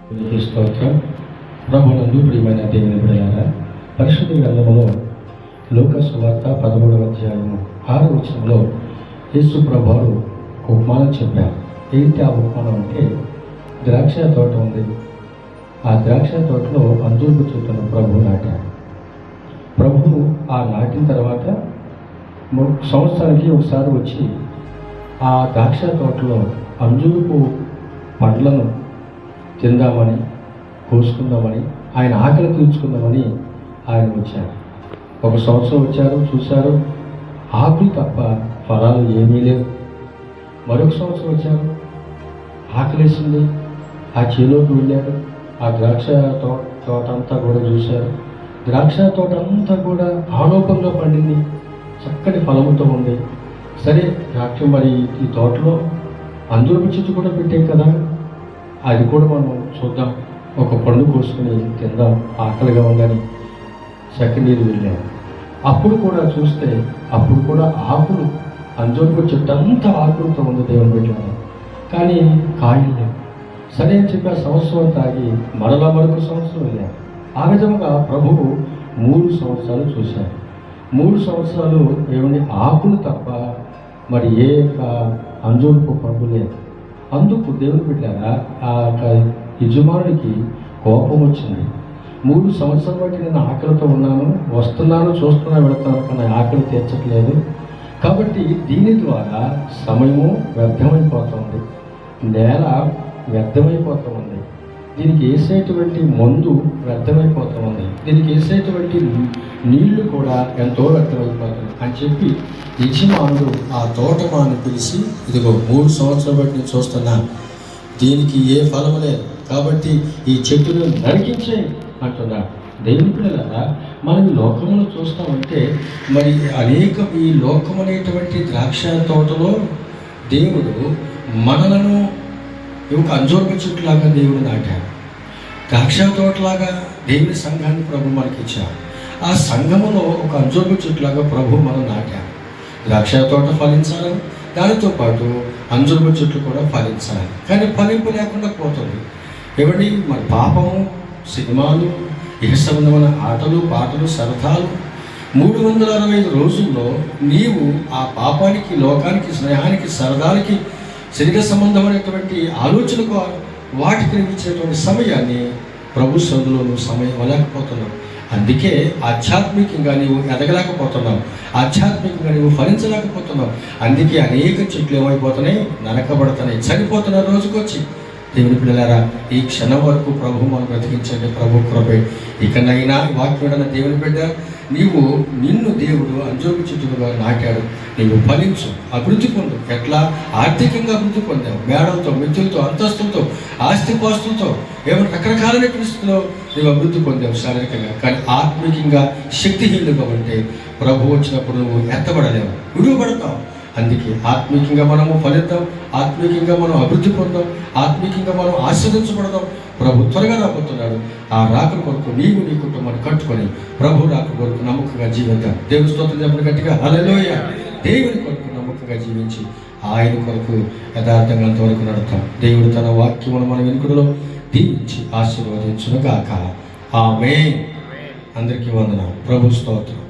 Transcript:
స్తోత్రం. ప్రభునందు ప్రియమైన దేవుని బిడ్డలారా, పరిశుద్ధ గ్రంథములో లూకా సువార్త 13వ అధ్యాయము 6వ వచనంలో యేసు ప్రభువారు ఉపమానం చెప్పారు. ఏంటి ఆ ఉపమానం అంటే, ద్రాక్ష తోట ఉంది. ఆ ద్రాక్ష తోటలో అంజూరపు చెట్టును ప్రభువు నాటారు. ప్రభువు ఆ నాటిన తర్వాత సంవత్సరానికి ఒకసారి వచ్చి ఆ ద్రాక్ష తోటలో అంజూరపు పండ్లను తిందామని, కోసుకుందామని, ఆయన ఆకలి తీర్చుకుందామని ఆయన వచ్చారు. ఒక సంవత్సరం వచ్చారు, చూశారు, ఆకులు తప్ప ఫలాలు ఏమీ లేవు. మరొక సంవత్సరం వచ్చారు, ఆకలేసింది, ఆ చేలోకి వెళ్ళారు. ఆ ద్రాక్ష తోట అంతా కూడా చూశారు. ద్రాక్ష తోట అంతా కూడా ఆలోకంగా పండింది, చక్కటి ఫలముతో ఉంది. సరే, ద్రాక్ష మరి ఈ తోటలో అంజూరపు చెట్టు కూడా పెట్టాం కదా, అది కూడా మనం చూద్దాం, ఒక పండు కోసుకుని తిందాం, ఆకలిగా ఉందని సెకండ్ ఇయర్ వెళ్ళాను. అప్పుడు కూడా చూస్తే, అప్పుడు కూడా ఆకులు, అంజూరపు చెట్టు అంతా ఆకులతో ఉంది దేవుని బిడ్డలారా, కానీ కాయలు లేవు. సరే అని చెప్పి ఆ సంవత్సరం తాగి మరలా మరొక సంవత్సరం వెళ్ళాను. ఆ విధంగా ప్రభువు 3 సంవత్సరాలు చూశారు. 3 సంవత్సరాలు ఏమని ఆకులు తప్ప మరి ఏ అంజూరపు పండు లేదు. అందుకు దేవుని బిడ్డలారా, ఆ యజమానుడికి కోపం వచ్చింది. 3 సంవత్సరాల బట్టి నేను ఆకలితో ఉన్నాను, వస్తున్నాను, చూస్తున్నా, వెళుతున్నాను, కానీ ఆకలి తీర్చట్లేదు. కాబట్టి దీని ద్వారా సమయము వ్యర్థమైపోతుంది, నేల వ్యర్థమైపోతుంది, దీనికి వేసేటువంటి మందు వ్యర్థమైపోతుంది, దీనికి వేసేటువంటి నీళ్లు కూడా ఎంతో వ్యర్థమైపోతుంది అని చెప్పి యజమానుడు ఆ తోటమాను పిలిచి, ఇదిగో 3 సంవత్సరాల బట్టి నేను చూస్తున్నా, దీనికి ఏ ఫలము లేదు, కాబట్టి ఈ చెట్టును నరికించే అంటున్నాడు. దేవుని పిల్లలారా, మనం ఈ లోకమును చూస్తామంటే, మరి ఈ లోకం అనేటువంటి ద్రాక్ష తోటలో దేవుడు మనలను ఒక అంజూరపు చెట్టులాగా దేవుడు నాటాడు. ద్రాక్ష తోటలాగా దేవుని సంఘాన్ని ప్రభు మనకి ఇచ్చాడు. ఆ సంఘములో ఒక అంజూరపు చెట్టులాగా ప్రభు మనం నాటాడు. ద్రాక్ష తోట ఫలించాలి, దానితో పాటు అంజూరపు చెట్లు కూడా ఫలించాలి. కానీ ఫలింపు లేకుండా పోతుంది. ఎవరి మన పాపము, సినిమాలు, ఇహ సంబంధమైన ఆటలు, పాటలు, సరదాలు 365 రోజుల్లో నీవు ఆ పాపానికి, లోకానికి, స్నేహానికి, సరదాలకి, శరీర సంబంధమైనటువంటి ఆలోచనకు, వాటికి ఇచ్చేటువంటి సమయాన్ని ప్రభు సందులో నువ్వు సమయం ఇవ్వలేకపోతున్నావు. అందుకే ఆధ్యాత్మికంగా నీవు ఎదగలేకపోతున్నావు, ఆధ్యాత్మికంగా నీవు ఫలించలేకపోతున్నావు. అందుకే అనేక చెట్లు ఏమైపోతున్నాయి, నరకబడుతున్నాయి, చనిపోతున్న రోజుకొచ్చి. దేవుని పిల్లలారా, ఈ క్షణం వరకు ప్రభు మనం బ్రతికించండి, ప్రభు కృపే. ఇకనైనా వాక్యుడన్న దేవుని బిడ్డ, నిన్ను దేవుడు అంజూరపు చెట్టుగా నాటాడు. నీవు ఫలించు, అభివృద్ధి పొందు. ఎట్లా? ఆర్థికంగా అభివృద్ధి పొందావు, మేడలతో, మిత్రులతో, అంతస్తులతో, ఆస్తిపాస్తులతో, ఏమైనా రకరకాలైన స్థితిలో నీవు అభివృద్ధి పొందావు శారీరకంగా. కానీ ఆత్మికంగా శక్తిహీనులుగా ఉంటే ప్రభు వచ్చినప్పుడు నువ్వు ఎత్తబడలేవు, విడువబడతావు. అందుకే ఆత్మీయంగా మనము ఫలిద్దాం, ఆత్మీయంగా మనం అభివృద్ధి పొందాం, ఆత్మీయంగా మనం ఆశీర్వదించబడదాం. ప్రభు త్వరగా రాబోతున్నాడు. ఆ రాకడ కొరకు నీవు నీ కుటుంబాన్ని కట్టుకొని ప్రభు రాకడ కొరకు నమ్మకంగా జీవిద్దాం. దేవుని స్తోత్రం చెప్పిన గట్టిగా హల్లెలూయా. దేవుని కొరకు నమ్మకంగా జీవించి ఆయన కొరకు యథార్థంగా అంతవరకు నడుతాం. దేవుడు తన వాక్యమును మన వెనుకలో దీవించి ఆశీర్వదించును గాక. ఆమేన్. అందరికీ వందనాలు. ప్రభు స్తోత్రం.